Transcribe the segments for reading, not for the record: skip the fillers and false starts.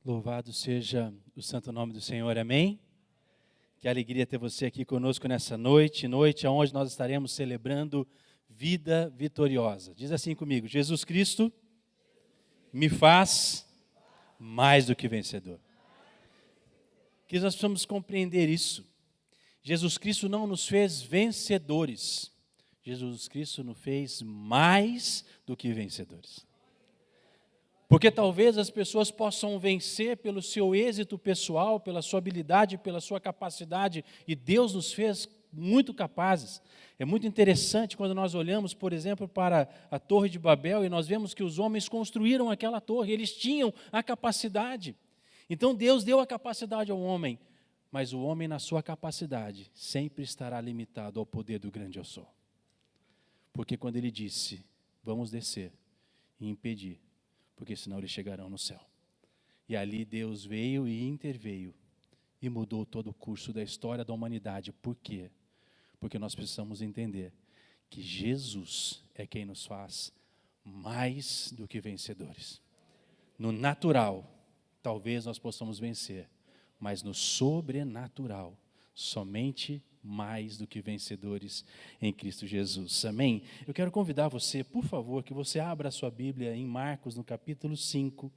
Louvado seja o santo nome do Senhor, amém? Que alegria ter você aqui conosco nessa noite onde nós estaremos celebrando vida vitoriosa. Diz assim comigo: Jesus Cristo me faz mais do que vencedor. Que nós precisamos compreender isso. Jesus Cristo não nos fez vencedores, Jesus Cristo nos fez mais do que vencedores. Porque talvez as pessoas possam vencer pelo seu êxito pessoal, pela sua habilidade, pela sua capacidade, e Deus nos fez muito capazes. É muito interessante quando nós olhamos, por exemplo, para a Torre de Babel, e nós vemos que os homens construíram aquela torre, eles tinham a capacidade. Então Deus deu a capacidade ao homem, mas o homem, na sua capacidade, sempre estará limitado ao poder do grande eu sou. Porque quando ele disse, vamos descer e impedir, porque senão eles chegarão no céu. E ali Deus veio e interveio e mudou todo o curso da história da humanidade. Por quê? Porque nós precisamos entender que Jesus é quem nos faz mais do que vencedores. No natural, talvez nós possamos vencer, mas no sobrenatural, somente mais do que vencedores em Cristo Jesus. Amém? Eu quero convidar você, por favor, que você abra a sua Bíblia em Marcos, no capítulo 5.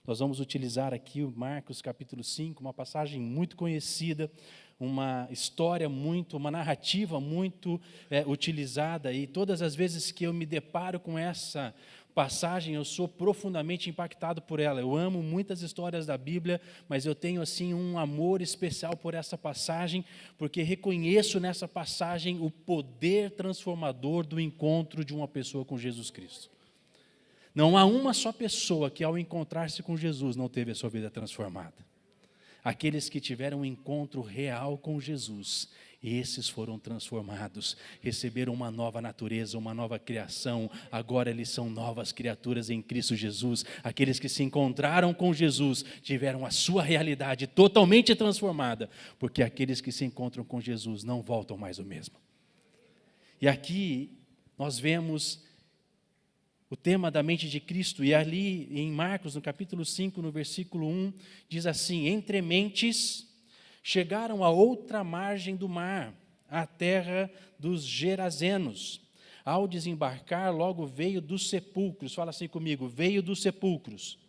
Nós vamos utilizar aqui o Marcos, capítulo 5, uma passagem muito conhecida, uma história uma narrativa muito utilizada, e todas as vezes que eu me deparo com essa passagem, eu sou profundamente impactado por ela. Eu amo muitas histórias da Bíblia, mas eu tenho assim um amor especial por essa passagem, porque reconheço nessa passagem o poder transformador do encontro de uma pessoa com Jesus Cristo. Não há uma só pessoa que ao encontrar-se com Jesus não teve a sua vida transformada. Aqueles que tiveram um encontro real com Jesus, esses foram transformados, receberam uma nova natureza, uma nova criação, agora eles são novas criaturas em Cristo Jesus. Aqueles que se encontraram com Jesus, tiveram a sua realidade totalmente transformada, porque aqueles que se encontram com Jesus não voltam mais o mesmo. E aqui nós vemos o tema da mente de Cristo, e ali em Marcos, no capítulo 5, no versículo 1, diz assim: entre mentes chegaram a outra margem do mar, a terra dos Gerazenos. Ao desembarcar, logo veio dos sepulcros. Fala assim comigo: veio dos sepulcros.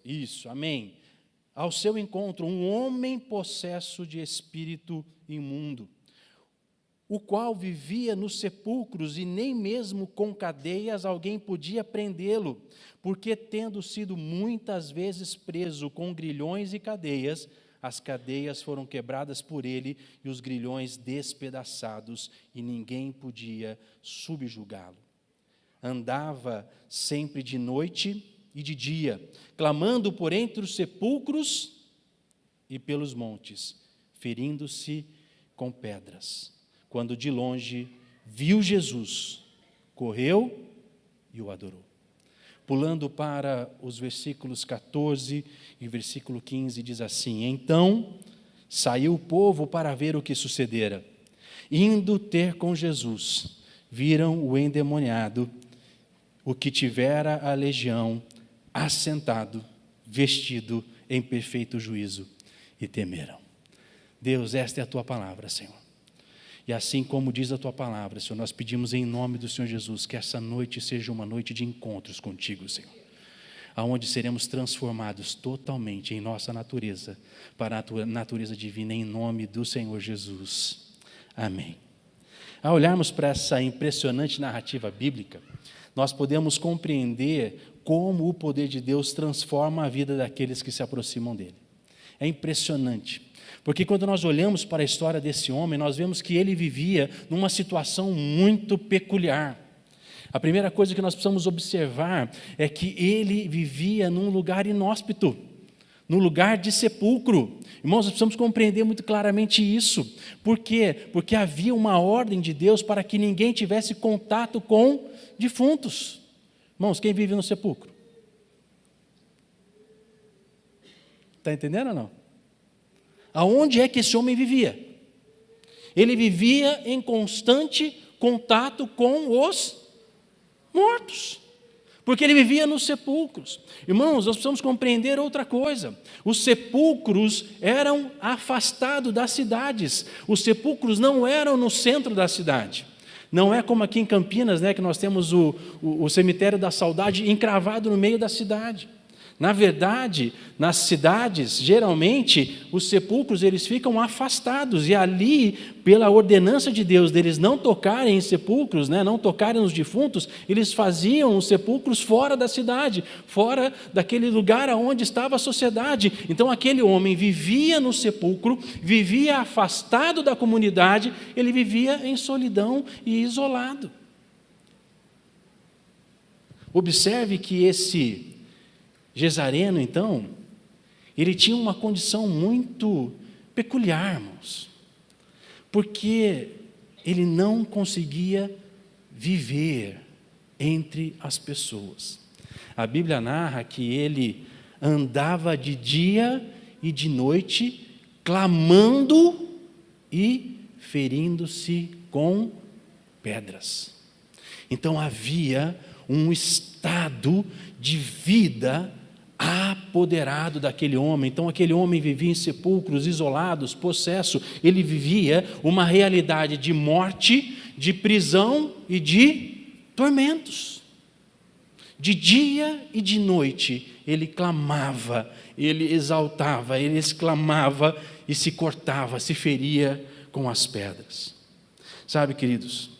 Isso, amém. Ao seu encontro, um homem possesso de espírito imundo, o qual vivia nos sepulcros, e nem mesmo com cadeias alguém podia prendê-lo, porque tendo sido muitas vezes preso com grilhões e cadeias, as cadeias foram quebradas por ele e os grilhões despedaçados, e ninguém podia subjugá-lo. Andava sempre de noite e de dia, clamando por entre os sepulcros e pelos montes, ferindo-se com pedras. Quando de longe viu Jesus, correu e o adorou. Pulando para os versículos 14 e versículo 15, diz assim: então saiu o povo para ver o que sucedera. Indo ter com Jesus, viram o endemoniado, o que tivera a legião, assentado, vestido em perfeito juízo, e temeram. Deus, esta é a tua palavra, Senhor. E assim como diz a tua palavra, Senhor, nós pedimos em nome do Senhor Jesus que essa noite seja uma noite de encontros contigo, Senhor, aonde seremos transformados totalmente em nossa natureza, para a tua natureza divina, em nome do Senhor Jesus. Amém. Ao olharmos para essa impressionante narrativa bíblica, nós podemos compreender como o poder de Deus transforma a vida daqueles que se aproximam dele. É impressionante. Porque quando nós olhamos para a história desse homem, nós vemos que ele vivia numa situação muito peculiar. A primeira coisa que nós precisamos observar é que ele vivia num lugar inóspito, num lugar de sepulcro. Irmãos, nós precisamos compreender muito claramente isso. Por quê? Porque havia uma ordem de Deus para que ninguém tivesse contato com defuntos. Irmãos, quem vive no sepulcro? Está entendendo ou não? Aonde é que esse homem vivia? Ele vivia em constante contato com os mortos. Porque ele vivia nos sepulcros. Irmãos, nós precisamos compreender outra coisa. Os sepulcros eram afastados das cidades. Os sepulcros não eram no centro da cidade. Não é como aqui em Campinas, né, que nós temos o cemitério da Saudade encravado no meio da cidade. Na verdade, nas cidades, geralmente, os sepulcros eles ficam afastados, e ali, pela ordenança de Deus, deles não tocarem em sepulcros, né, não tocarem nos defuntos, eles faziam os sepulcros fora da cidade, fora daquele lugar onde estava a sociedade. Então, aquele homem vivia no sepulcro, vivia afastado da comunidade, ele vivia em solidão e isolado. Observe que esse Gesareno, então, ele tinha uma condição muito peculiar, irmãos, porque ele não conseguia viver entre as pessoas. A Bíblia narra que ele andava de dia e de noite, clamando e ferindo-se com pedras. Então havia um estado de vida apoderado daquele homem. Então aquele homem vivia em sepulcros, isolados, possesso. Ele vivia uma realidade de morte, de prisão e de tormentos. De dia e de noite ele clamava, ele exaltava, ele exclamava e se cortava, se feria com as pedras. Sabe, queridos,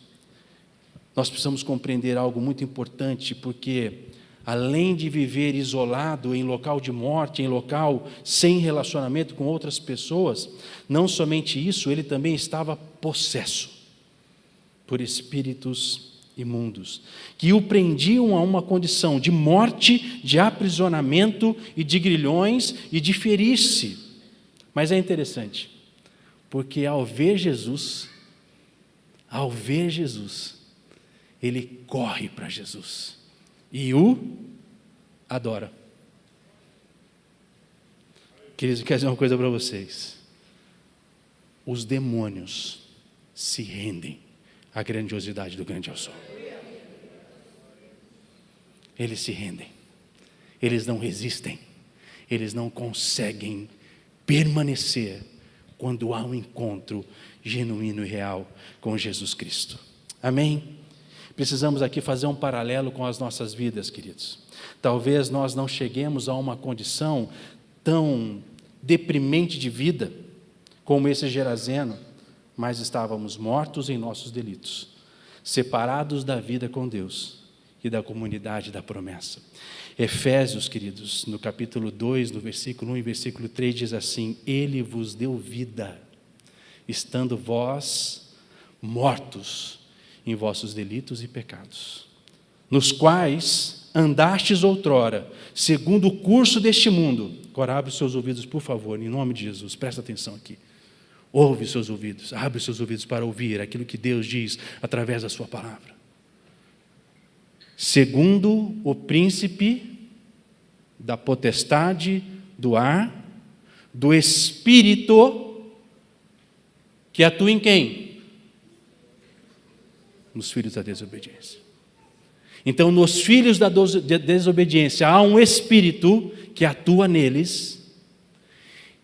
nós precisamos compreender algo muito importante, porque além de viver isolado em local de morte, em local sem relacionamento com outras pessoas, não somente isso, ele também estava possesso por espíritos imundos, que o prendiam a uma condição de morte, de aprisionamento e de grilhões e de ferir-se. Mas é interessante, porque ao ver Jesus, ele corre para Jesus e o adora. Queridos, eu quero dizer uma coisa para vocês. Os demônios se rendem à grandiosidade do grande eu sou. Eles se rendem. Eles não resistem. Eles não conseguem permanecer quando há um encontro genuíno e real com Jesus Cristo. Amém? Precisamos aqui fazer um paralelo com as nossas vidas, queridos. Talvez nós não cheguemos a uma condição tão deprimente de vida como esse Geraseno, mas estávamos mortos em nossos delitos, separados da vida com Deus e da comunidade da promessa. Efésios, queridos, no capítulo 2, no versículo 1 e versículo 3, diz assim: Ele vos deu vida, estando vós mortos em vossos delitos e pecados, nos quais andastes outrora, segundo o curso deste mundo. Agora abre os seus ouvidos, por favor, em nome de Jesus, presta atenção aqui. Ouve os seus ouvidos, abre os seus ouvidos para ouvir aquilo que Deus diz através da sua palavra. Segundo o príncipe da potestade do ar, do espírito que atua em quem? Nos filhos da desobediência. Então, nos filhos da desobediência, há um espírito que atua neles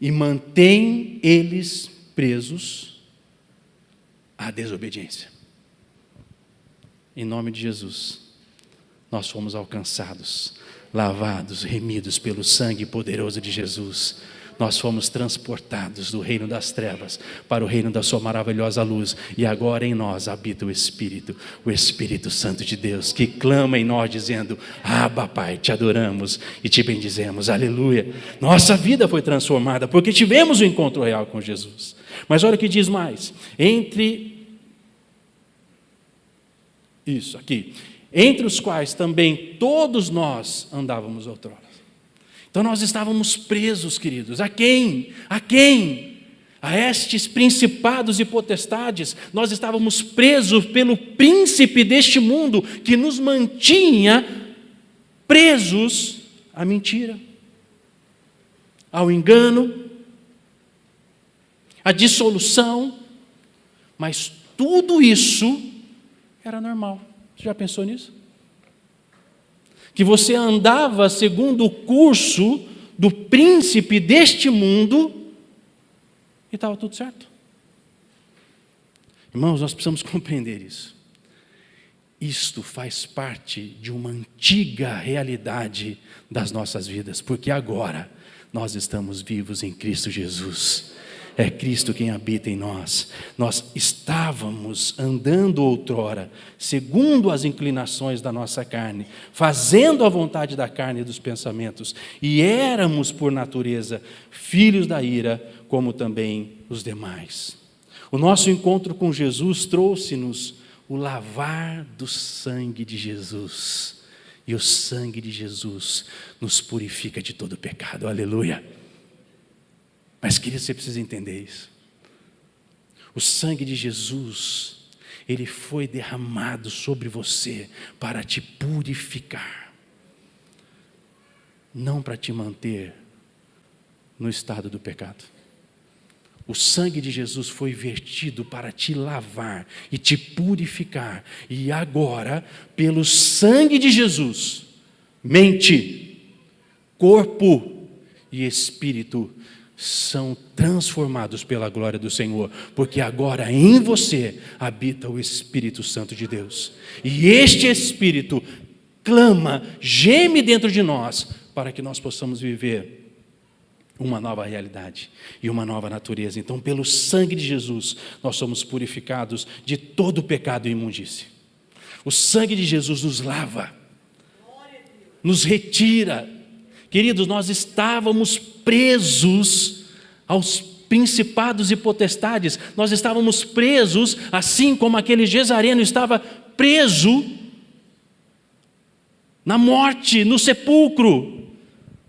e mantém eles presos à desobediência. Em nome de Jesus, nós fomos alcançados, lavados, remidos pelo sangue poderoso de Jesus. Nós fomos transportados do reino das trevas para o reino da sua maravilhosa luz, e agora em nós habita o Espírito Santo de Deus, que clama em nós dizendo: Abba, Pai, te adoramos e te bendizemos, aleluia. Nossa vida foi transformada porque tivemos um encontro real com Jesus. Mas olha o que diz mais: entre os quais também todos nós andávamos outrora. Então nós estávamos presos, queridos. A quem? A quem? A estes principados e potestades. Nós estávamos presos pelo príncipe deste mundo, que nos mantinha presos à mentira, ao engano, à dissolução. Mas tudo isso era normal. Você já pensou nisso? que você andava segundo o curso do príncipe deste mundo e estava tudo certo. Irmãos, nós precisamos compreender isso. Isto faz parte de uma antiga realidade das nossas vidas, porque agora nós estamos vivos em Cristo Jesus. É Cristo quem habita em nós. Nós estávamos andando outrora, segundo as inclinações da nossa carne, fazendo a vontade da carne e dos pensamentos, e éramos, por natureza, filhos da ira, como também os demais. O nosso encontro com Jesus trouxe-nos o lavar do sangue de Jesus. E o sangue de Jesus nos purifica de todo pecado. Aleluia. Mas, querido, você precisa entender isso. O sangue de Jesus, ele foi derramado sobre você para te purificar, não para te manter no estado do pecado. O sangue de Jesus foi vertido para te lavar e te purificar. E agora, pelo sangue de Jesus, mente, corpo e espírito são transformados pela glória do Senhor, porque agora em você habita o Espírito Santo de Deus. E este Espírito clama, geme dentro de nós, para que nós possamos viver uma nova realidade e uma nova natureza. Então, pelo sangue de Jesus, nós somos purificados de todo pecado e imundície. O sangue de Jesus nos lava, nos retira. Queridos, nós estávamos presos aos principados e potestades, nós estávamos presos, assim como aquele Gesareno estava preso na morte, no sepulcro.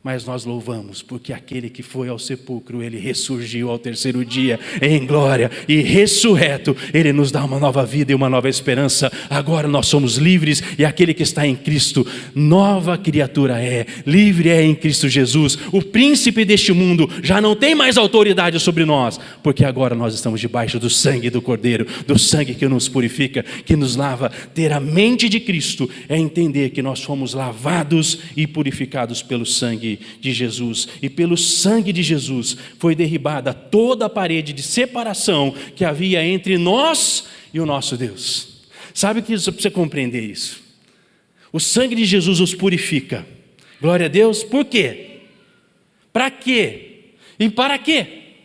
Mas nós louvamos, porque aquele que foi ao sepulcro, ele ressurgiu ao terceiro dia em glória, e ressurreto, ele nos dá uma nova vida e uma nova esperança. Agora nós somos livres, e aquele que está em Cristo, nova criatura é, livre é em Cristo Jesus. O príncipe deste mundo já não tem mais autoridade sobre nós, porque agora nós estamos debaixo do sangue do Cordeiro, do sangue que nos purifica, que nos lava. Ter a mente de Cristo é entender que nós fomos lavados e purificados pelo sangue de Jesus, e pelo sangue de Jesus foi derribada toda a parede de separação que havia entre nós e o nosso Deus. Sabe que você precisa compreender isso? O sangue de Jesus nos purifica. Glória a Deus. Por quê? Para quê? E para quê?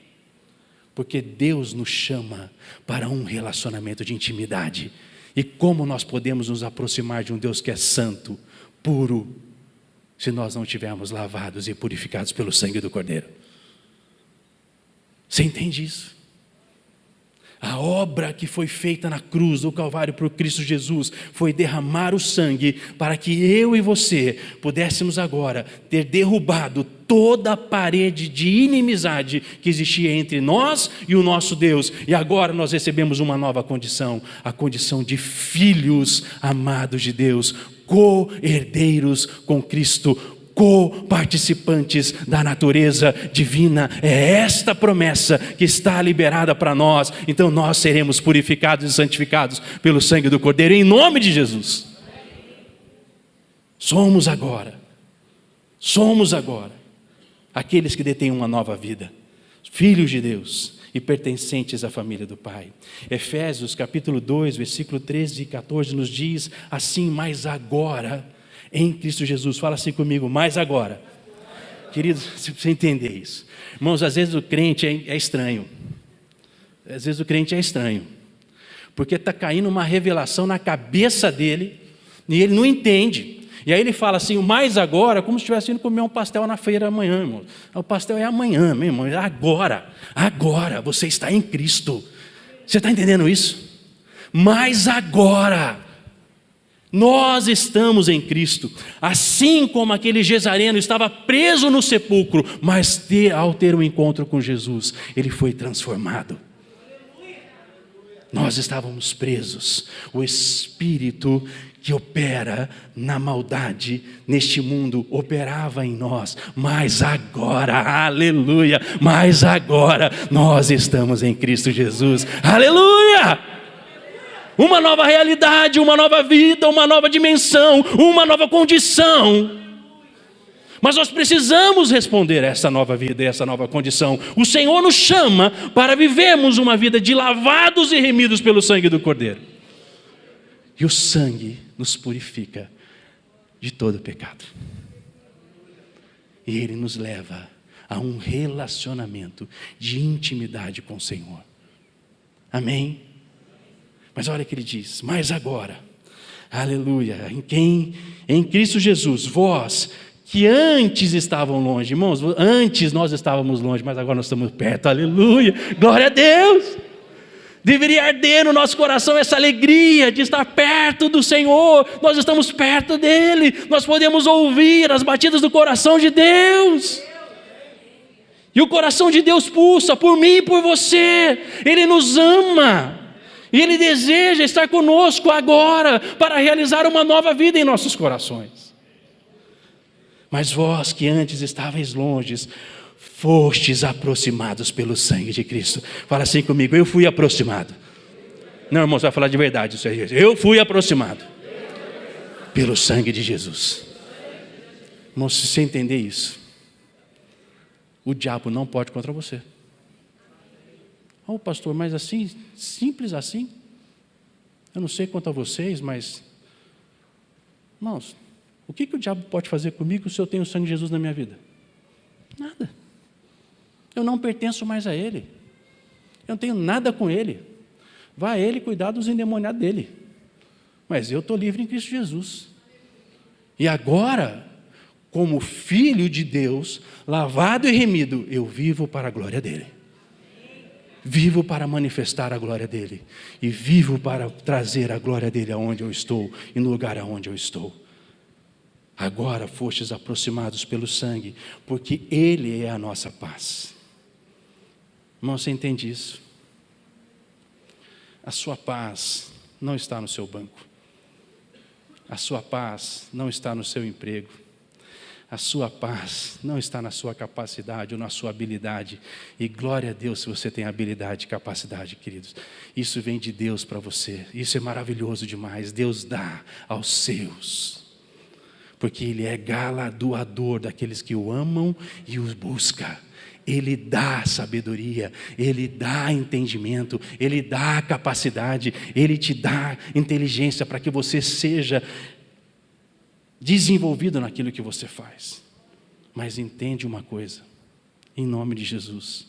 Porque Deus nos chama para um relacionamento de intimidade. E como nós podemos nos aproximar de um Deus que é santo, puro, se nós não estivermos lavados e purificados pelo sangue do Cordeiro? Você entende isso? A obra que foi feita na cruz do Calvário por Cristo Jesus foi derramar o sangue para que eu e você pudéssemos agora ter derrubado toda a parede de inimizade que existia entre nós e o nosso Deus. E agora nós recebemos uma nova condição, a condição de filhos amados de Deus, co-herdeiros com Cristo, co-participantes da natureza divina. É esta promessa que está liberada para nós. Então nós seremos purificados e santificados pelo sangue do Cordeiro, em nome de Jesus. Somos agora aqueles que detêm uma nova vida, filhos de Deus e pertencentes à família do Pai. Efésios capítulo 2, versículo 13 e 14 nos diz assim: mas agora, em Cristo Jesus. Fala assim comigo: mas agora. Queridos, você precisa entender isso. Irmãos, às vezes o crente é estranho. Às vezes o crente é estranho, porque está caindo uma revelação na cabeça dele, e ele não entende. E aí ele fala assim: o mais agora, como se estivesse indo comer um pastel na feira amanhã, irmão. O pastel é amanhã, meu irmão, é agora você está em Cristo. Você está entendendo isso? Mas agora, nós estamos em Cristo, assim como aquele Gesareno estava preso no sepulcro, mas ao ter um encontro com Jesus, ele foi transformado. Nós estávamos presos, o Espírito que opera na maldade neste mundo operava em nós, mas agora, aleluia, mas agora nós estamos em Cristo Jesus, aleluia! uma nova realidade, uma nova vida, uma nova dimensão, uma nova condição. Mas nós precisamos responder a essa nova vida e essa nova condição. O Senhor nos chama para vivermos uma vida de lavados e remidos pelo sangue do Cordeiro. E o sangue nos purifica de todo pecado. E Ele nos leva a um relacionamento de intimidade com o Senhor. Amém? Mas olha o que Ele diz, mas agora, aleluia, em Cristo Jesus, vós que antes estavam longe, irmãos, antes nós estávamos longe, mas agora nós estamos perto, aleluia, glória a Deus. Deveria arder no nosso coração essa alegria de estar perto do Senhor. Nós estamos perto dEle, nós podemos ouvir as batidas do coração de Deus. E o coração de Deus pulsa por mim e por você. Ele nos ama. E Ele deseja estar conosco agora para realizar uma nova vida em nossos corações. Mas vós que antes estáveis longes, fostes aproximados pelo sangue de Cristo. Fala assim comigo, eu fui aproximado. Não, irmão, você vai falar de verdade isso aí. Eu fui aproximado pelo sangue de Jesus. Irmão, se você entender isso, o diabo não pode contra você. Oh, pastor, mas assim, simples assim? Eu não sei quanto a vocês, mas... irmãos, o que o diabo pode fazer comigo se eu tenho o sangue de Jesus na minha vida? Nada. Eu não pertenço mais a Ele. Eu não tenho nada com Ele. Vá a Ele cuidar dos endemoniados dele. Mas eu estou livre em Cristo Jesus. E agora, como filho de Deus, lavado e remido, eu vivo para a glória dEle. Vivo para manifestar a glória dEle. E vivo para trazer a glória dEle aonde eu estou e no lugar aonde eu estou. Agora fostes aproximados pelo sangue, porque Ele é a nossa paz. Irmão, você entende isso? A sua paz não está no seu banco. A sua paz não está no seu emprego. A sua paz não está na sua capacidade ou na sua habilidade. E glória a Deus se você tem habilidade e capacidade, queridos. Isso vem de Deus para você. Isso é maravilhoso demais. Deus dá aos seus. Porque Ele é galardoador daqueles que o amam e o buscam. Ele dá sabedoria, Ele dá entendimento, Ele dá capacidade, Ele te dá inteligência para que você seja desenvolvido naquilo que você faz. Mas entende uma coisa, em nome de Jesus,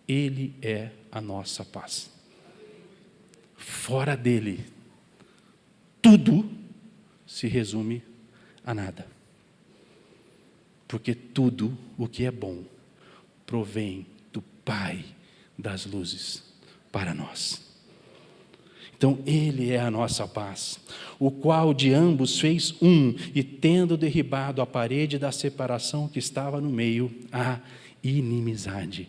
Ele é a nossa paz. Fora dEle, tudo se resume a nada. Porque tudo o que é bom provém do Pai das luzes para nós. Então Ele é a nossa paz, o qual de ambos fez um, e tendo derribado a parede da separação que estava no meio, a inimizade.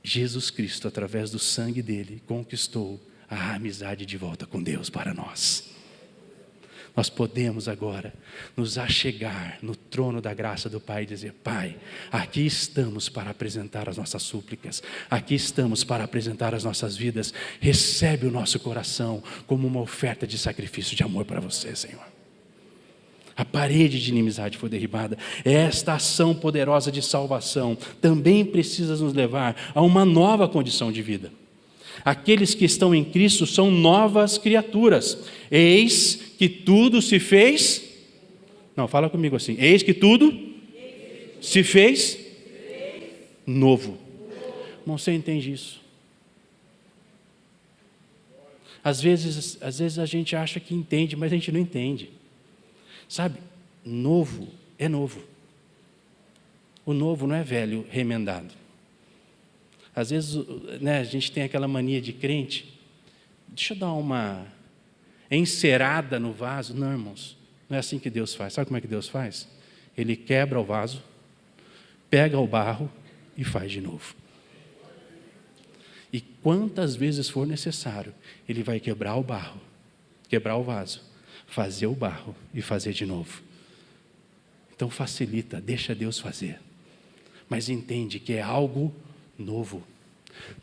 Jesus Cristo, através do sangue dele, conquistou a amizade de volta com Deus para nós. Nós podemos agora nos achegar no trono da graça do Pai e dizer: Pai, aqui estamos para apresentar as nossas súplicas, aqui estamos para apresentar as nossas vidas, recebe o nosso coração como uma oferta de sacrifício de amor para você, Senhor. A parede de inimizade foi derribada. Esta ação poderosa de salvação também precisa nos levar a uma nova condição de vida. Aqueles que estão em Cristo são novas criaturas. Eis que tudo se fez... Não, fala comigo assim. Eis que tudo se fez novo. Irmão, você entende isso? Às vezes a gente acha que entende, mas a gente não entende. Sabe, novo é novo. O novo não é velho remendado. Às vezes, né, a gente tem aquela mania de crente, deixa eu dar uma encerada no vaso. Não, irmãos, não é assim que Deus faz. Sabe como é que Deus faz? Ele quebra o vaso, pega o barro e faz de novo. E quantas vezes for necessário, Ele vai quebrar o barro, quebrar o vaso, fazer o barro e fazer de novo. Então facilita, deixa Deus fazer. Mas entende que é algo novo,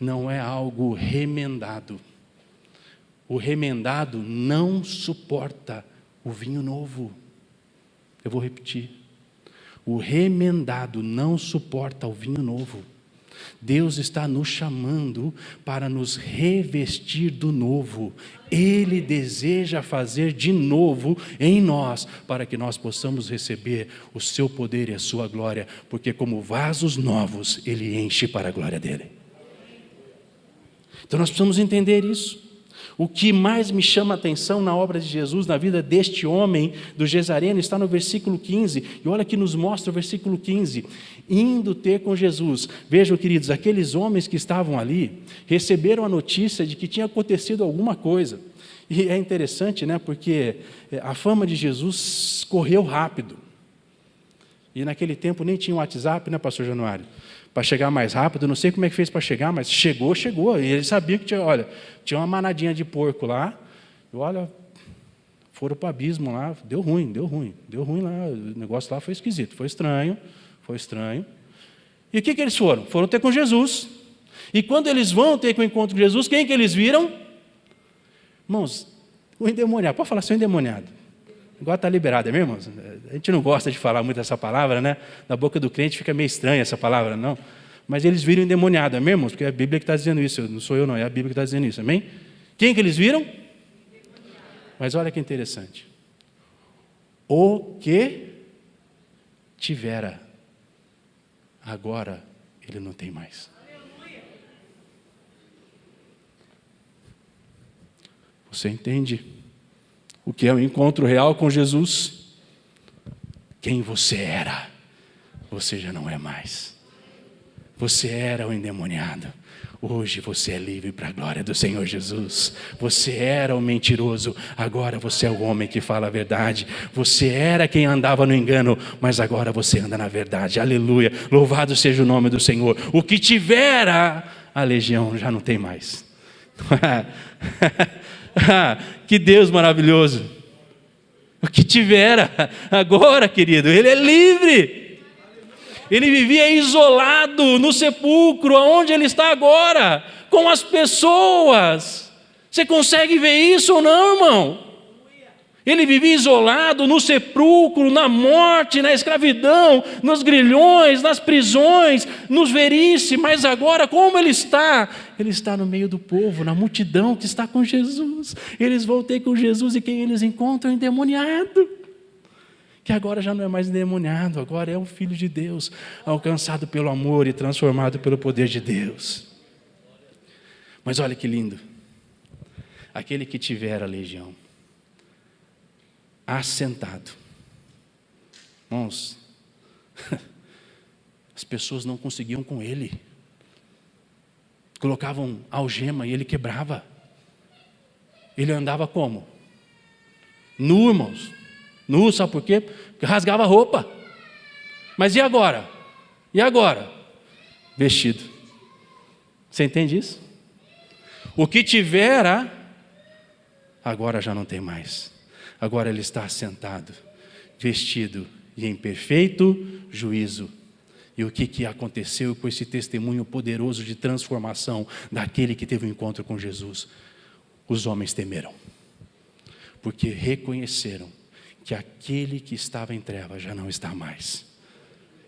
não é algo remendado. O remendado não suporta o vinho novo. Eu vou repetir. O remendado não suporta o vinho novo. Deus está nos chamando para nos revestir do novo. Ele deseja fazer de novo em nós, para que nós possamos receber o seu poder e a sua glória, porque como vasos novos, Ele enche para a glória dEle. Então nós precisamos entender isso. O que mais me chama a atenção na obra de Jesus, na vida deste homem do Gesareno, está no versículo 15. E olha que nos mostra o versículo 15. Indo ter com Jesus. Vejam, queridos, aqueles homens que estavam ali, receberam a notícia de que tinha acontecido alguma coisa. E é interessante, né? Porque a fama de Jesus correu rápido. E naquele tempo nem tinha um WhatsApp, né, pastor Januário? Para chegar mais rápido, não sei como é que fez para chegar, mas chegou. E ele sabia que tinha uma manadinha de porco lá. E olha, foram para o abismo lá, deu ruim lá. O negócio lá foi esquisito, foi estranho. E o que eles foram? Foram ter com Jesus. E quando eles vão ter com o encontro com Jesus, quem que eles viram? Irmãos, o endemoniado. Pode falar assim, o endemoniado. Agora está liberado, é mesmo? A gente não gosta de falar muito essa palavra, né? Na boca do crente fica meio estranha essa palavra, não? Mas eles viram endemoniado, é mesmo? Porque é a Bíblia que está dizendo isso, não sou eu não, é a Bíblia que está dizendo isso, amém? Quem que eles viram? Mas olha que interessante. O que tivera, agora ele não tem mais. Você entende o que é o encontro real com Jesus? Quem você era, você já não é mais. Você era o endemoniado. Hoje você é livre para a glória do Senhor Jesus. Você era o mentiroso, agora você é o homem que fala a verdade. Você era quem andava no engano, mas agora você anda na verdade. Aleluia, louvado seja o nome do Senhor. O que tivera, a legião já não tem mais. Que Deus maravilhoso. O que tivera, agora, querido, ele é livre. Ele vivia isolado no sepulcro, aonde ele está agora, com as pessoas. Você consegue ver isso ou não, irmão? Ele vivia isolado no sepulcro, na morte, na escravidão, nos grilhões, nas prisões, nos verice, mas agora como ele está? Ele está no meio do povo, na multidão que está com Jesus. Eles vão ter com Jesus e quem eles encontram? Endemoniado. Que agora já não é mais endemoniado, agora é um filho de Deus, alcançado pelo amor e transformado pelo poder de Deus. Mas olha que lindo, aquele que tiver a legião, assentado. Irmãos, as pessoas não conseguiam com ele, colocavam algema e ele quebrava. Ele andava como? Nu, irmãos. Nu, sabe por quê? Porque rasgava a roupa. Mas e agora? Vestido. Você entende isso? O que tivera, agora já não tem mais. Agora ele está assentado, vestido e em perfeito juízo. E o que aconteceu com esse testemunho poderoso de transformação daquele que teve um encontro com Jesus? Os homens temeram, porque reconheceram que aquele que estava em trevas já não está mais.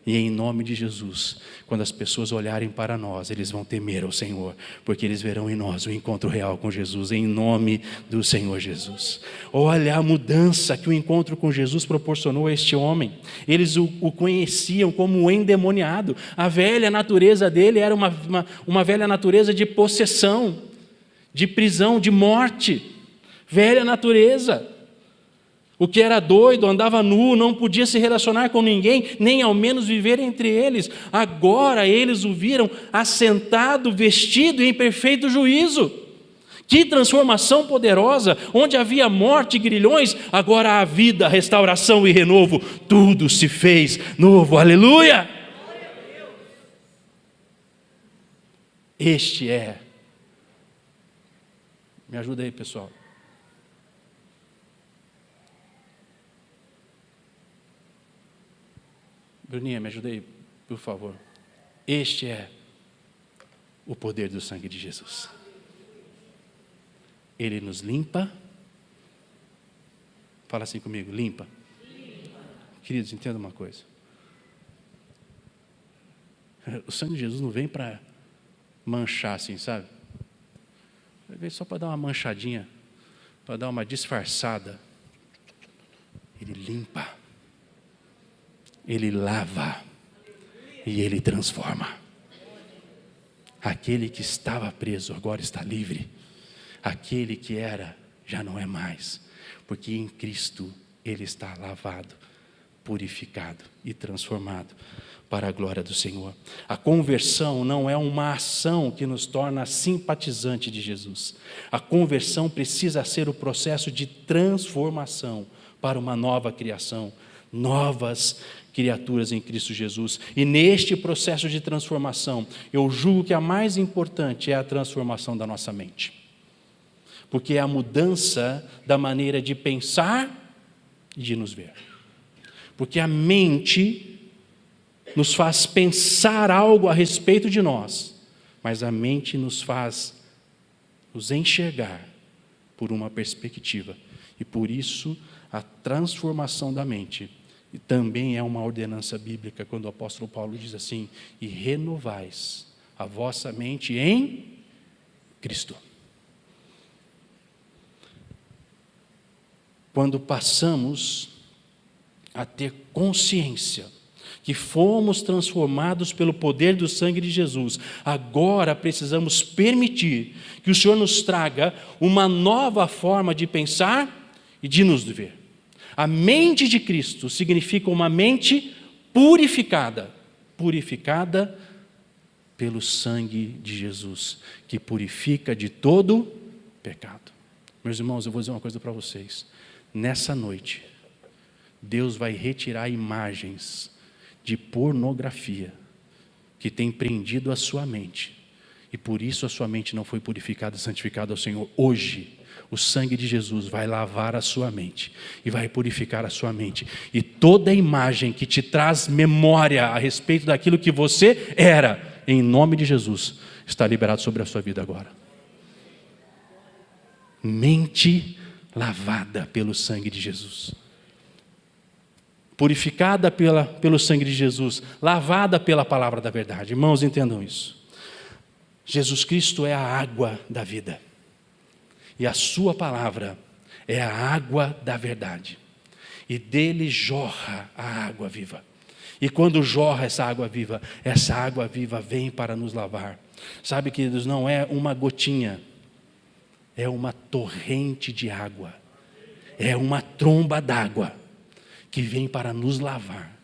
E em nome de Jesus, quando as pessoas olharem para nós, eles vão temer ao Senhor, porque eles verão em nós o encontro real com Jesus, em nome do Senhor Jesus. Olha a mudança que o encontro com Jesus proporcionou a este homem. Eles o conheciam como o endemoniado. A velha natureza dele era uma velha natureza de possessão, de prisão, de morte. Velha natureza. O que era doido, andava nu, não podia se relacionar com ninguém, nem ao menos viver entre eles. Agora eles o viram assentado, vestido e em perfeito juízo. Que transformação poderosa! Onde havia morte e grilhões, agora há vida, restauração e renovo. Tudo se fez novo. Aleluia! Este é. Me ajuda aí, pessoal. Bruninha, me ajuda aí, por favor. Este é o poder do sangue de Jesus. Ele nos limpa. Fala assim comigo, limpa. Queridos, entenda uma coisa. O sangue de Jesus não vem para manchar assim, sabe? Vem só para dar uma manchadinha, para dar uma disfarçada. Ele limpa, Ele lava e Ele transforma. Aquele que estava preso agora está livre. Aquele que era, já não é mais. Porque em Cristo Ele está lavado, purificado e transformado para a glória do Senhor. A conversão não é uma ação que nos torna simpatizante de Jesus. A conversão precisa ser o processo de transformação para uma nova criação, novas criaturas em Cristo Jesus. E neste processo de transformação, eu julgo que a mais importante é a transformação da nossa mente. Porque é a mudança da maneira de pensar e de nos ver. Porque a mente nos faz pensar algo a respeito de nós, mas a mente nos faz nos enxergar por uma perspectiva. E por isso, a transformação da mente também é uma ordenança bíblica, quando o apóstolo Paulo diz assim: e renovais a vossa mente em Cristo. Quando passamos a ter consciência que fomos transformados pelo poder do sangue de Jesus, agora precisamos permitir que o Senhor nos traga uma nova forma de pensar e de nos ver. A mente de Cristo significa uma mente purificada, purificada pelo sangue de Jesus, que purifica de todo pecado. Meus irmãos, eu vou dizer uma coisa para vocês. Nessa noite, Deus vai retirar imagens de pornografia que tem prendido a sua mente, e por isso a sua mente não foi purificada e santificada ao Senhor. Hoje, o sangue de Jesus vai lavar a sua mente e vai purificar a sua mente, e toda imagem que te traz memória a respeito daquilo que você era, em nome de Jesus, está liberado sobre a sua vida agora. Mente lavada pelo sangue de Jesus, purificada pelo sangue de Jesus, lavada pela palavra da verdade. Irmãos, entendam isso. Jesus Cristo é a água da vida, e a sua palavra é a água da verdade, e dele jorra a água viva. E quando jorra essa água viva vem para nos lavar. Sabe, queridos, não é uma gotinha, é uma torrente de água, é uma tromba d'água que vem para nos lavar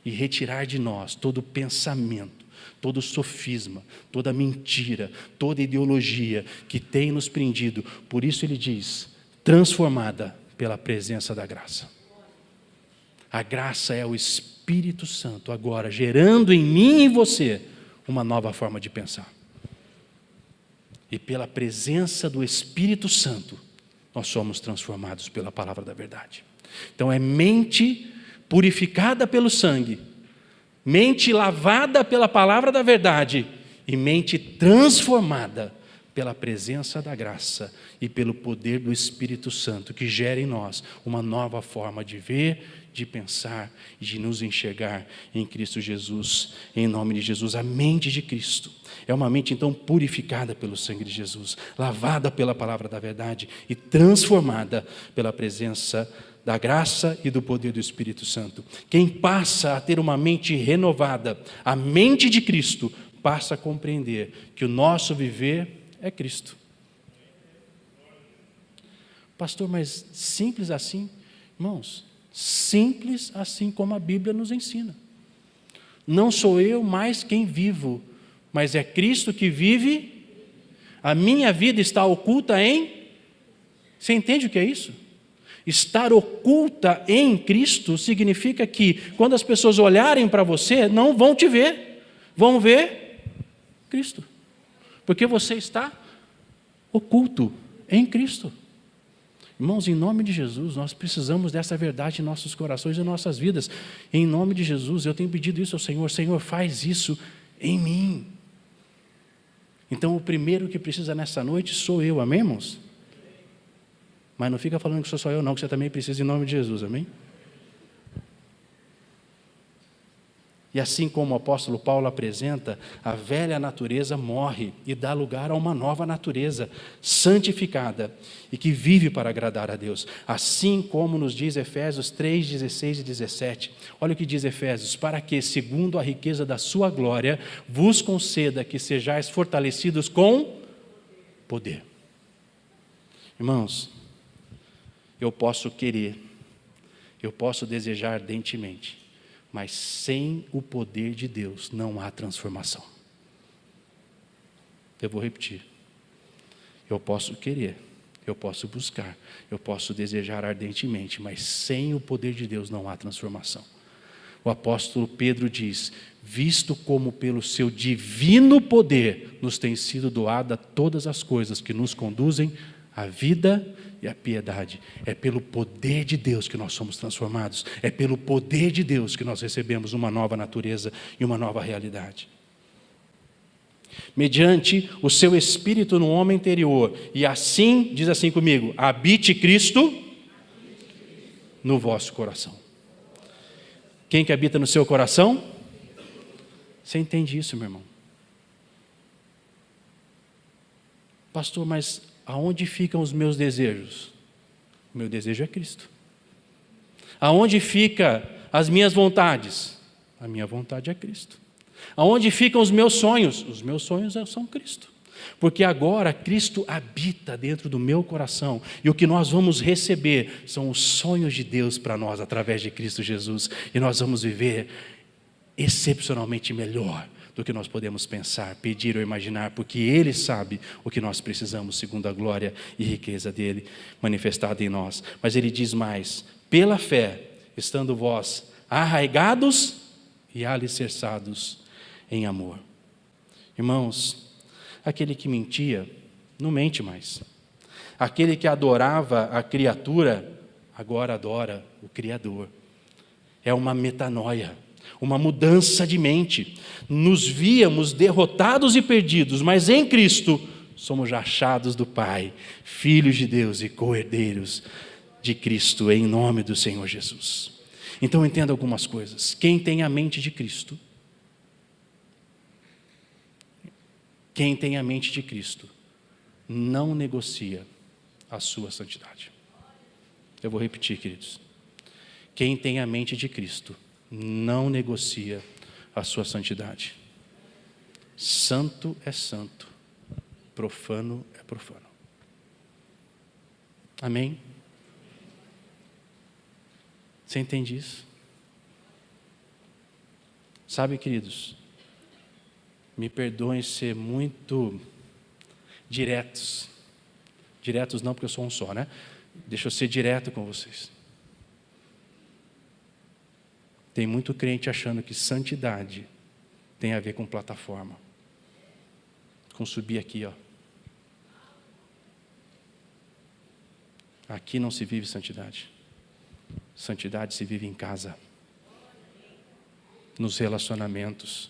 e retirar de nós todo pensamento, todo sofisma, toda mentira, toda ideologia que tem nos prendido. Por isso ele diz, transformada pela presença da graça. A graça é o Espírito Santo agora gerando em mim e em você uma nova forma de pensar. E pela presença do Espírito Santo, nós somos transformados pela palavra da verdade. Então é mente purificada pelo sangue, mente lavada pela palavra da verdade e mente transformada pela presença da graça e pelo poder do Espírito Santo, que gera em nós uma nova forma de ver, de pensar e de nos enxergar em Cristo Jesus, em nome de Jesus. A mente de Cristo é uma mente então purificada pelo sangue de Jesus, lavada pela palavra da verdade e transformada pela presença da graça e do poder do Espírito Santo. Quem passa a ter uma mente renovada, a mente de Cristo, passa a compreender que o nosso viver é Cristo. Pastor, mas simples assim? Irmãos, simples assim como a Bíblia nos ensina. Não sou eu mais quem vivo, mas é Cristo que vive. A minha vida está oculta em... Você entende o que é isso? Estar oculta em Cristo significa que quando as pessoas olharem para você, não vão te ver, vão ver Cristo. Porque você está oculto em Cristo. Irmãos, em nome de Jesus, nós precisamos dessa verdade em nossos corações e em nossas vidas. Em nome de Jesus, eu tenho pedido isso ao Senhor. Senhor, faz isso em mim. Então, o primeiro que precisa nessa noite sou eu, amém, irmãos? Mas não fica falando que sou só eu não, que você também precisa em nome de Jesus, amém? E assim como o apóstolo Paulo apresenta, a velha natureza morre e dá lugar a uma nova natureza, santificada e que vive para agradar a Deus. Assim como nos diz Efésios 3, 16 e 17. Olha o que diz Efésios: para que, segundo a riqueza da sua glória, vos conceda que sejais fortalecidos com poder. Irmãos, eu posso querer, eu posso desejar ardentemente, mas sem o poder de Deus não há transformação. Eu vou repetir. Eu posso querer, eu posso buscar, eu posso desejar ardentemente, mas sem o poder de Deus não há transformação. O apóstolo Pedro diz: visto como pelo seu divino poder nos tem sido doada todas as coisas que nos conduzem à vida e a piedade. É pelo poder de Deus que nós somos transformados. É pelo poder de Deus que nós recebemos uma nova natureza e uma nova realidade. Mediante o seu Espírito no homem interior. E assim, diz assim comigo: habite Cristo no vosso coração. Quem que habita no seu coração? Você entende isso, meu irmão? Pastor, mas aonde ficam os meus desejos? O meu desejo é Cristo. Aonde ficam as minhas vontades? A minha vontade é Cristo. Aonde ficam os meus sonhos? Os meus sonhos são Cristo. Porque agora Cristo habita dentro do meu coração. E o que nós vamos receber são os sonhos de Deus para nós através de Cristo Jesus. E nós vamos viver excepcionalmente melhor do que nós podemos pensar, pedir ou imaginar, porque Ele sabe o que nós precisamos, segundo a glória e riqueza dEle manifestada em nós. Mas Ele diz mais: pela fé, estando vós arraigados e alicerçados em amor. Irmãos, aquele que mentia, não mente mais. Aquele que adorava a criatura, agora adora o Criador. É uma metanoia, uma mudança de mente. Nos víamos derrotados e perdidos, mas em Cristo somos achados do Pai, filhos de Deus e co-herdeiros de Cristo, em nome do Senhor Jesus. Então entenda algumas coisas. Quem tem a mente de Cristo, não negocia a sua santidade. Eu vou repetir, queridos. Quem tem a mente de Cristo não negocia a sua santidade. Santo é santo, profano é profano. Amém? Você entende isso? Sabe, queridos, me perdoem ser muito diretos. Diretos não, porque eu sou um só, né? Deixa eu ser direto com vocês. Tem muito crente achando que santidade tem a ver com plataforma. Com subir aqui, ó. Aqui não se vive santidade. Santidade se vive em casa, nos relacionamentos,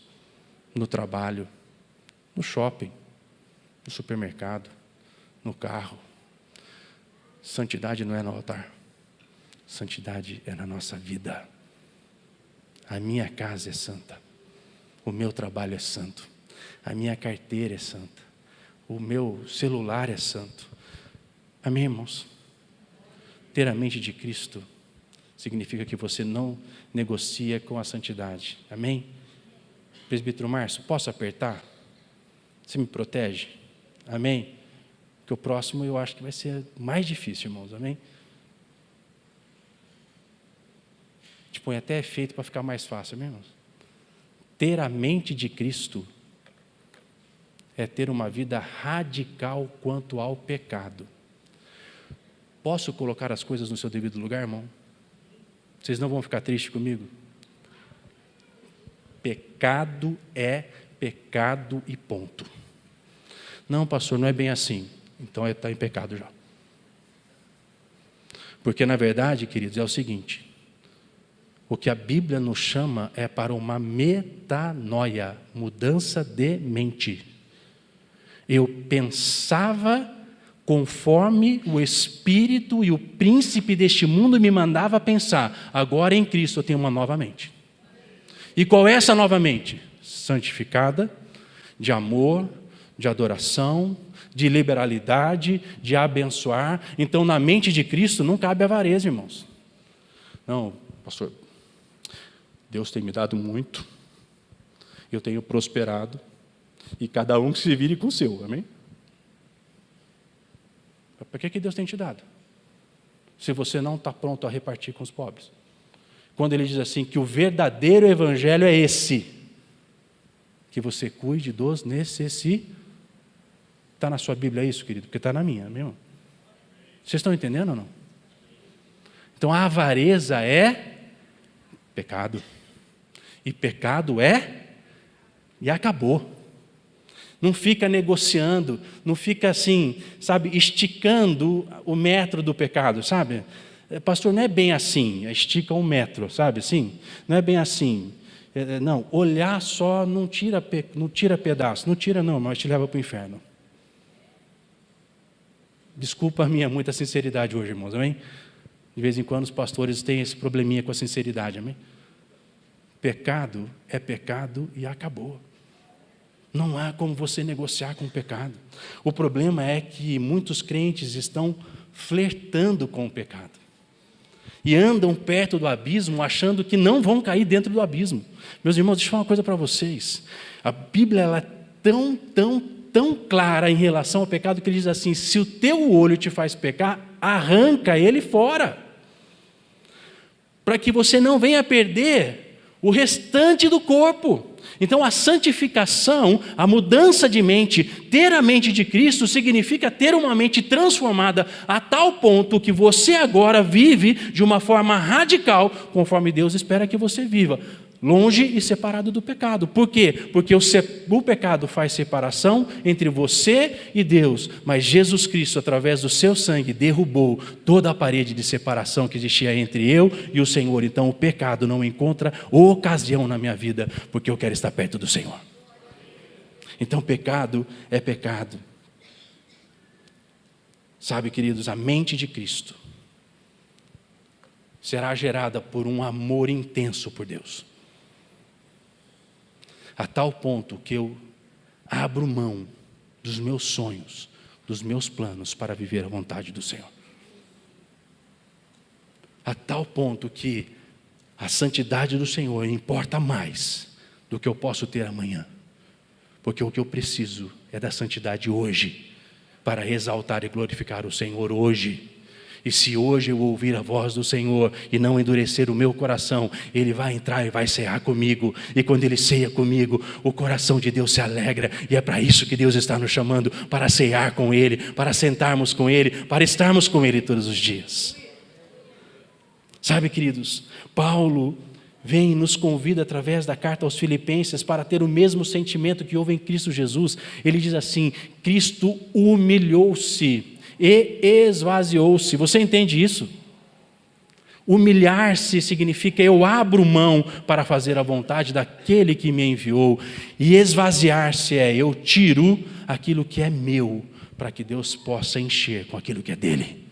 no trabalho, no shopping, no supermercado, no carro. Santidade não é no altar. Santidade é na nossa vida. A minha casa é santa. O meu trabalho é santo. A minha carteira é santa. O meu celular é santo. Amém, irmãos? Ter a mente de Cristo significa que você não negocia com a santidade. Amém? Presbítero Márcio, posso apertar? Você me protege? Amém? Porque o próximo eu acho que vai ser mais difícil, irmãos. Amém? Põe até efeito para ficar mais fácil, amém, irmãos? Ter a mente de Cristo é ter uma vida radical quanto ao pecado. Posso colocar as coisas no seu devido lugar, irmão? Vocês não vão ficar tristes comigo? Pecado é pecado e ponto. Não, pastor, não é bem assim. Então está em pecado já. Porque na verdade, queridos, é o seguinte: o que a Bíblia nos chama é para uma metanoia, mudança de mente. Eu pensava conforme o espírito e o príncipe deste mundo me mandava pensar. Agora em Cristo eu tenho uma nova mente. E qual é essa nova mente? Santificada, de amor, de adoração, de liberalidade, de abençoar. Então, na mente de Cristo não cabe avareza, irmãos. Não, pastor, Deus tem me dado muito, eu tenho prosperado, e cada um que se vire com o seu, amém? Para que Deus tem te dado? Se você não está pronto a repartir com os pobres. Quando ele diz assim, que o verdadeiro evangelho é esse, que você cuide dos necessitados. Está na sua Bíblia isso, querido? Porque está na minha, amém? Vocês estão entendendo ou não? Então a avareza é pecado. E pecado é e acabou. Não fica negociando, não fica assim, sabe, esticando o metro do pecado, sabe? Pastor, não é bem assim, estica um metro, sabe assim? Não é bem assim. Não, olhar só não tira pedaço, não tira não, mas te leva para o inferno. Desculpa a minha muita sinceridade hoje, irmãos, amém? De vez em quando os pastores têm esse probleminha com a sinceridade, amém? Pecado é pecado e acabou. Não há como você negociar com o pecado. O problema é que muitos crentes estão flertando com o pecado. E andam perto do abismo achando que não vão cair dentro do abismo. Meus irmãos, deixa eu falar uma coisa para vocês. A Bíblia ela é tão clara em relação ao pecado que ele diz assim, se o teu olho te faz pecar, arranca ele fora. Para que você não venha perder o restante do corpo. Então a santificação, a mudança de mente, ter a mente de Cristo significa ter uma mente transformada a tal ponto que você agora vive de uma forma radical, conforme Deus espera que você viva, longe e separado do pecado. Por quê? Porque o pecado faz separação entre você e Deus, mas Jesus Cristo, através do seu sangue, derrubou toda a parede de separação que existia entre eu e o Senhor. Então o pecado não encontra ocasião na minha vida, porque eu quero estar perto do Senhor. Então pecado é pecado. Sabe, queridos, a mente de Cristo será gerada por um amor intenso por Deus. A tal ponto que eu abro mão dos meus sonhos, dos meus planos para viver a vontade do Senhor. A tal ponto que a santidade do Senhor importa mais do que eu posso ter amanhã. Porque o que eu preciso é da santidade hoje, para exaltar e glorificar o Senhor hoje. E se hoje eu ouvir a voz do Senhor e não endurecer o meu coração, Ele vai entrar e vai cear comigo. E quando Ele ceia comigo, o coração de Deus se alegra. E é para isso que Deus está nos chamando, para cear com Ele, para sentarmos com Ele, para estarmos com Ele todos os dias. Sabe, queridos, Paulo vem e nos convida através da carta aos Filipenses para ter o mesmo sentimento que houve em Cristo Jesus. Ele diz assim, Cristo humilhou-se e esvaziou-se. Você entende isso? Humilhar-se significa eu abro mão para fazer a vontade daquele que me enviou. E esvaziar-se é eu tiro aquilo que é meu para que Deus possa encher com aquilo que é dele.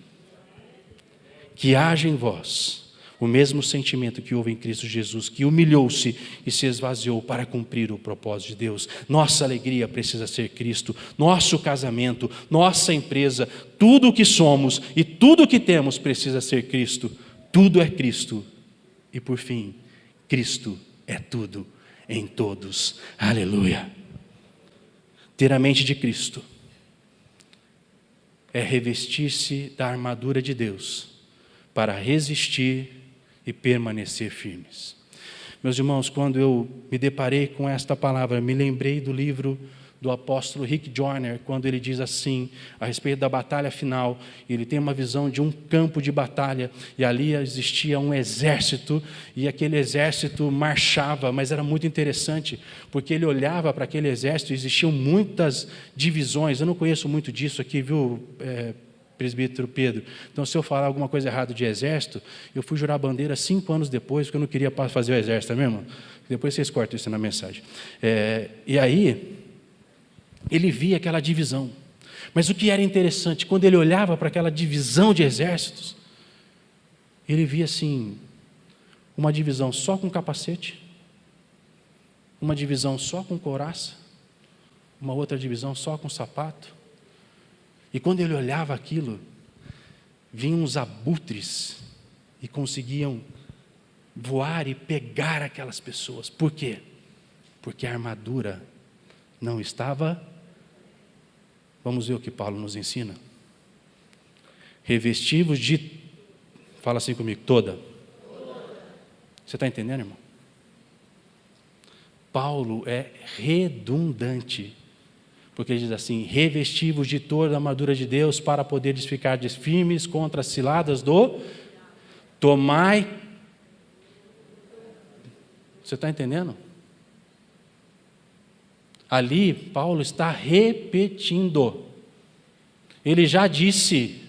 Que haja em vós o mesmo sentimento que houve em Cristo Jesus, que humilhou-se e se esvaziou para cumprir o propósito de Deus. Nossa alegria precisa ser Cristo, nosso casamento, nossa empresa, tudo o que somos e tudo o que temos precisa ser Cristo. Tudo é Cristo. E por fim, Cristo é tudo em todos. Aleluia. Ter a mente de Cristo é revestir-se da armadura de Deus para resistir e permanecer firmes. Meus irmãos, quando eu me deparei com esta palavra, me lembrei do livro do apóstolo Rick Joyner, quando ele diz assim, a respeito da batalha final, ele tem uma visão de um campo de batalha, e ali existia um exército, e aquele exército marchava, mas era muito interessante, porque ele olhava para aquele exército, e existiam muitas divisões, eu não conheço muito disso aqui, viu, presbítero Pedro? Então, se eu falar alguma coisa errada de exército, eu fui jurar a bandeira 5 anos depois, porque eu não queria fazer o exército, tá mesmo? Depois vocês cortam isso na mensagem. E aí, ele via aquela divisão. Mas o que era interessante, quando ele olhava para aquela divisão de exércitos, ele via assim, uma divisão só com capacete, uma divisão só com couraça, uma outra divisão só com sapato. E quando ele olhava aquilo, vinham os abutres e conseguiam voar e pegar aquelas pessoas. Por quê? Porque a armadura não estava. Vamos ver o que Paulo nos ensina. Revestivos de, fala assim comigo, toda. Você está entendendo, irmão? Paulo é redundante, porque ele diz assim, revestivos de toda a armadura de Deus para poderes ficar firmes contra as ciladas do tomai. Você está entendendo? Ali, Paulo está repetindo. Ele já disse,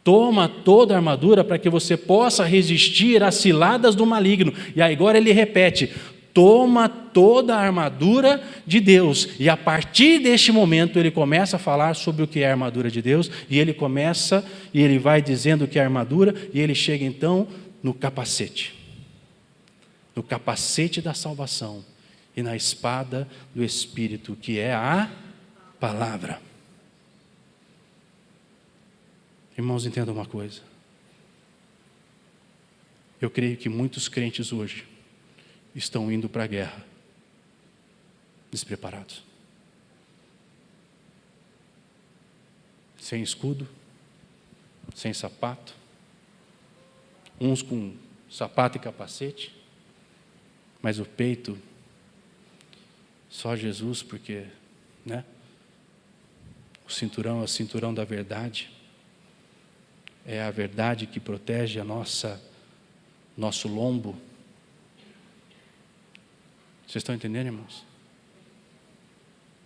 toma toda a armadura para que você possa resistir às ciladas do maligno. E agora ele repete, toma toda a armadura de Deus. E a partir deste momento ele começa a falar sobre o que é a armadura de Deus, e ele começa, e ele vai dizendo o que é a armadura, e ele chega então no capacete da salvação, e na espada do Espírito, que é a palavra. Irmãos, entendam uma coisa. Eu creio que muitos crentes hoje estão indo para a guerra despreparados. Sem escudo, sem sapato, uns com sapato e capacete, mas o peito, só Jesus, porque, né? O cinturão é o cinturão da verdade. É a verdade que protege a nosso lombo. Vocês estão entendendo, irmãos?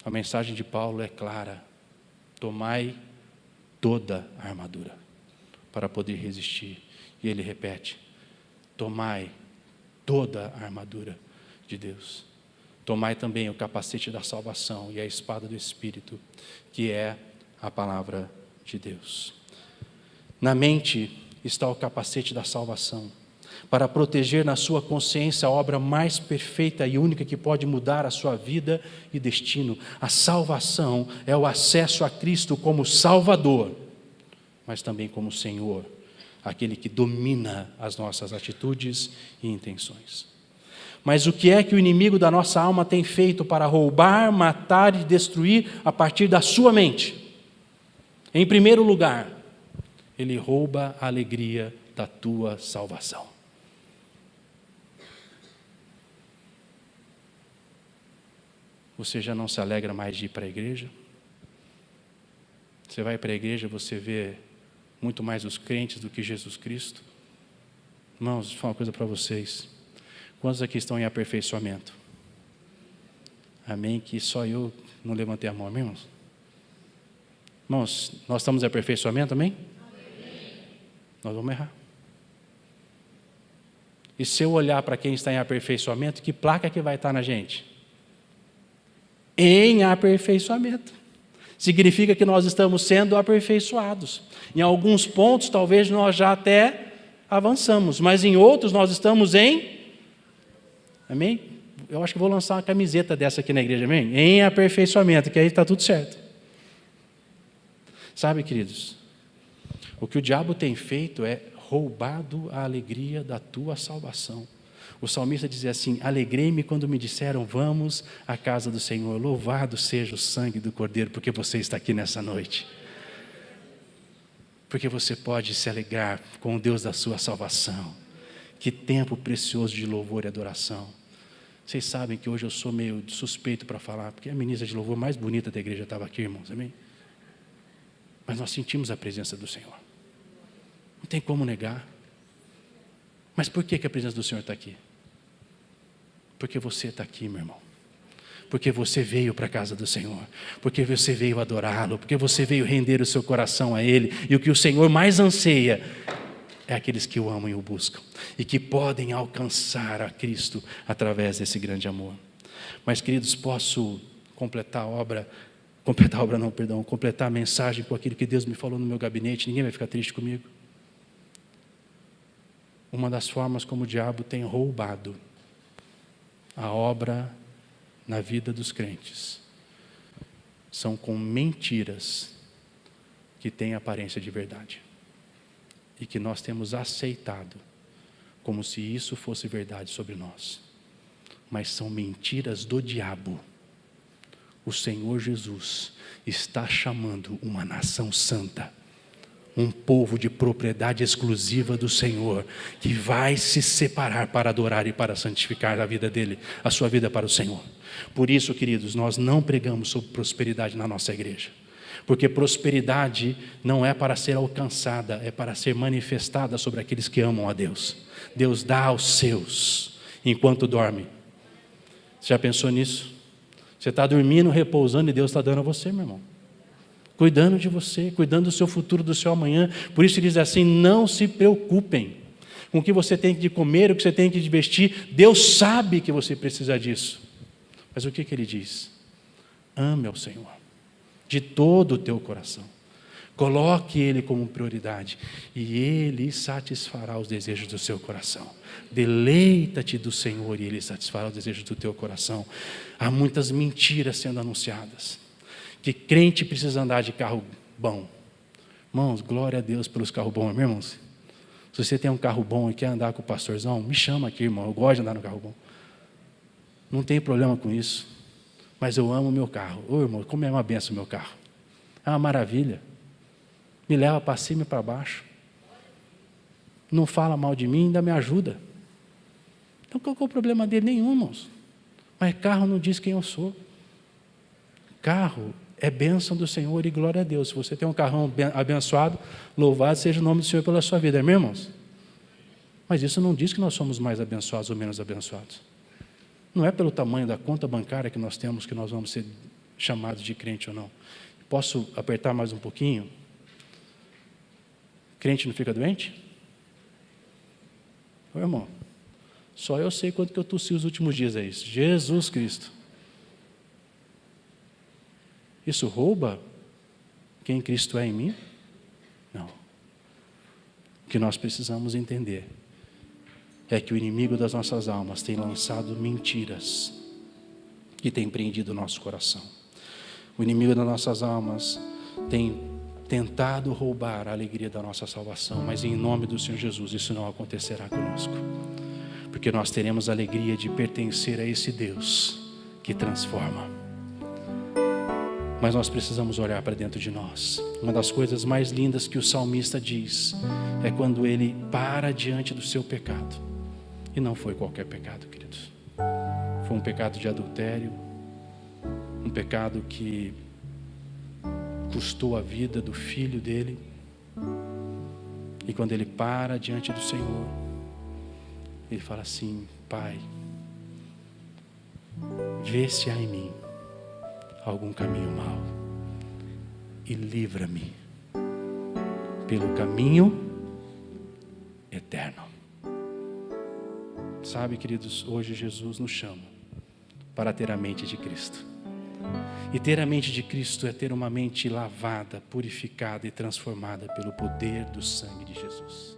A mensagem de Paulo é clara. Tomai toda a armadura para poder resistir. E ele repete, tomai toda a armadura de Deus. Tomai também o capacete da salvação e a espada do Espírito, que é a palavra de Deus. Na mente está o capacete da salvação, para proteger na sua consciência a obra mais perfeita e única que pode mudar a sua vida e destino. A salvação é o acesso a Cristo como Salvador, mas também como Senhor, aquele que domina as nossas atitudes e intenções. Mas o que é que o inimigo da nossa alma tem feito para roubar, matar e destruir a partir da sua mente? Em primeiro lugar, ele rouba a alegria da tua salvação. Você já não se alegra mais de ir para a igreja? Você vai para a igreja, você vê muito mais os crentes do que Jesus Cristo? Irmãos, vou falar uma coisa para vocês. Quantos aqui estão em aperfeiçoamento? Amém? Que só eu não levantei a mão, amém, irmãos? Irmãos, nós estamos em aperfeiçoamento, amém? Nós vamos errar. E se eu olhar para quem está em aperfeiçoamento, que placa que vai estar na gente? Em aperfeiçoamento. Significa que nós estamos sendo aperfeiçoados. Em alguns pontos, talvez nós já até avançamos, mas em outros nós estamos em... Amém? Eu acho que vou lançar uma camiseta dessa aqui na igreja, amém? Em aperfeiçoamento, que aí está tudo certo. Sabe, queridos, o que o diabo tem feito é roubado a alegria da tua salvação. O salmista dizia assim, alegrei-me quando me disseram, vamos à casa do Senhor, louvado seja o sangue do Cordeiro, porque você está aqui nessa noite. Porque você pode se alegrar com o Deus da sua salvação. Que tempo precioso de louvor e adoração. Vocês sabem que hoje eu sou meio suspeito para falar, porque a ministra de louvor mais bonita da igreja estava aqui, irmãos, amém? Mas nós sentimos a presença do Senhor. Não tem como negar. Mas por que a presença do Senhor está aqui? Porque você está aqui, meu irmão. Porque você veio para a casa do Senhor. Porque você veio adorá-lo. Porque você veio render o seu coração a Ele. E o que o Senhor mais anseia é aqueles que o amam e o buscam. E que podem alcançar a Cristo através desse grande amor. Mas, queridos, posso completar a obra completar a mensagem com aquilo que Deus me falou no meu gabinete, ninguém vai ficar triste comigo. Uma das formas como o diabo tem roubado a obra na vida dos crentes são com mentiras que têm aparência de verdade e que nós temos aceitado como se isso fosse verdade sobre nós, mas são mentiras do diabo. O Senhor Jesus está chamando uma nação santa, um povo de propriedade exclusiva do Senhor, que vai se separar para adorar e para santificar a vida dele, a sua vida para o Senhor. Por isso, queridos, nós não pregamos sobre prosperidade na nossa igreja, porque prosperidade não é para ser alcançada, é para ser manifestada sobre aqueles que amam a Deus. Deus dá aos seus enquanto dorme. Você já pensou nisso? Você está dormindo, repousando, e Deus está dando a você, meu irmão, cuidando de você, cuidando do seu futuro, do seu amanhã. Por isso ele diz assim: não se preocupem com o que você tem de comer, o que você tem de vestir. Deus sabe que você precisa disso. Mas o que ele diz? Ame ao Senhor de todo o teu coração, coloque Ele como prioridade e Ele satisfará os desejos do seu coração. Deleita-te do Senhor e Ele satisfará os desejos do teu coração. Há muitas mentiras sendo anunciadas, que crente precisa andar de carro bom. Irmãos, glória a Deus pelos carros bons, meus irmãos. Se você tem um carro bom e quer andar com o pastorzão, me chama aqui, irmão, eu gosto de andar no carro bom. Não tem problema com isso, mas eu amo o meu carro. Ô irmão, como é uma benção o meu carro, é uma maravilha, me leva para cima e para baixo, não fala mal de mim, ainda me ajuda. Então qual que é o problema dele? Nenhum, irmãos. Mas carro não diz quem eu sou. Carro é bênção do Senhor e glória a Deus. Se você tem um carrão abençoado, louvado seja o nome do Senhor pela sua vida, amém, irmãos? Mas isso não diz que nós somos mais abençoados ou menos abençoados. Não é pelo tamanho da conta bancária que nós temos que nós vamos ser chamados de crente ou não. Posso apertar mais um pouquinho? Crente não fica doente? Ô, irmão, só eu sei quanto que eu tossi os últimos dias, é isso. Jesus Cristo. Isso rouba quem Cristo é em mim? Não. O que nós precisamos entender é que o inimigo das nossas almas tem lançado mentiras e tem prendido o nosso coração. O inimigo das nossas almas tem tentado roubar a alegria da nossa salvação, mas em nome do Senhor Jesus isso não acontecerá conosco, porque nós teremos a alegria de pertencer a esse Deus que transforma. Mas nós precisamos olhar para dentro de nós. Uma das coisas mais lindas que o salmista diz é quando ele para diante do seu pecado. E não foi qualquer pecado, queridos. Foi um pecado de adultério, um pecado que custou a vida do filho dele. E quando ele para diante do Senhor, ele fala assim: Pai, vê se há em mim algum caminho mau e livra-me pelo caminho eterno. Sabe, queridos, hoje Jesus nos chama para ter a mente de Cristo. E ter a mente de Cristo é ter uma mente lavada, purificada e transformada pelo poder do sangue de Jesus.